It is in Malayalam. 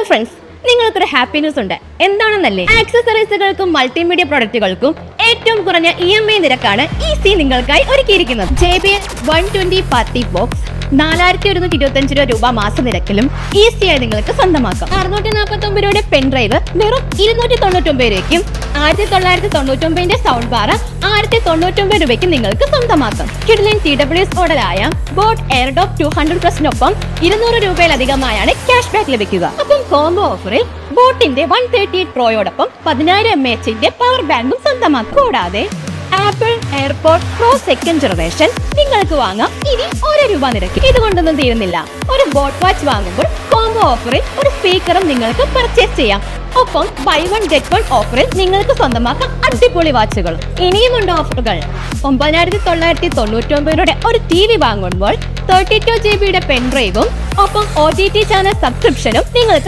ഫ്രണ്ട്സ്, നിങ്ങൾക്കൊരു ഹാപ്പിനെസ് ഉണ്ട്. എന്താണെന്നല്ലേ? ആക്സസറീസുകൾക്കും മൾട്ടിമീഡിയ പ്രൊഡക്റ്റുകൾക്കും ഏറ്റവും കുറഞ്ഞ EMI നിരക്കാണ് ഈസി നിങ്ങൾക്കായി ഒരുക്കിയിരിക്കുന്നത്. JBL 120 പാർട്ടി ബോക്സ് 4125 രൂപ മാസ നിരക്കിലും ഈസിയായി നിങ്ങൾക്ക് സ്വന്തമാക്കാം. 649 രൂപയുടെ പെൻഡ്രൈവ് വെറും 299 രൂപയ്ക്കും 1999 സൗണ്ട് ബാർ 1099 രൂപയ്ക്കും നിങ്ങൾക്ക് സ്വന്തമാക്കാം. കിഡ്ലൻ TWS മോഡലായ ബോട്ട് എയർഡോപ്പ് 200+നൊപ്പം 200 രൂപയിലധികമായാണ് ക്യാഷ് ബാക്ക് ലഭിക്കുക. അപ്പം കോംബോ ഓഫറിൽ ബോട്ടിന്റെ 138 പ്രോയോടൊപ്പം 10,000 mAh പവർ ബാങ്കും സ്വന്തമാക്കും. കൂടാതെ apple airport pro second generation നിങ്ങൾക്ക് വാങ്ങാം ഇനി ₹1 നിരക്ക്. ഇതുകൊണ്ടൊന്നും തീരുന്നില്ല. ഒരു ബോട്ട് വാച്ച് വാങ്ങുമ്പോൾ കോംബോ ഓഫറിൽ ഒരു സ്പീക്കറും നിങ്ങൾക്ക് പർച്ചേസ് ചെയ്യാം. ഒപ്പം ബൈ 1 ഗെറ്റ് 1 ഓഫറിൽ നിങ്ങൾക്ക് സ്വന്തമാക്കാം അടിപൊളി വാച്ചുകൾ. ഇനിയുമുണ്ട് ഓഫറുകൾ. 9,999 രൂപയുടെ ഒരു TV വാങ്ങുമ്പോൾ 32 GB പെൻഡ്രൈവും ഒപ്പം OTT ചാനൽ സബ്സ്ക്രിപ്ഷനും നിങ്ങൾക്ക്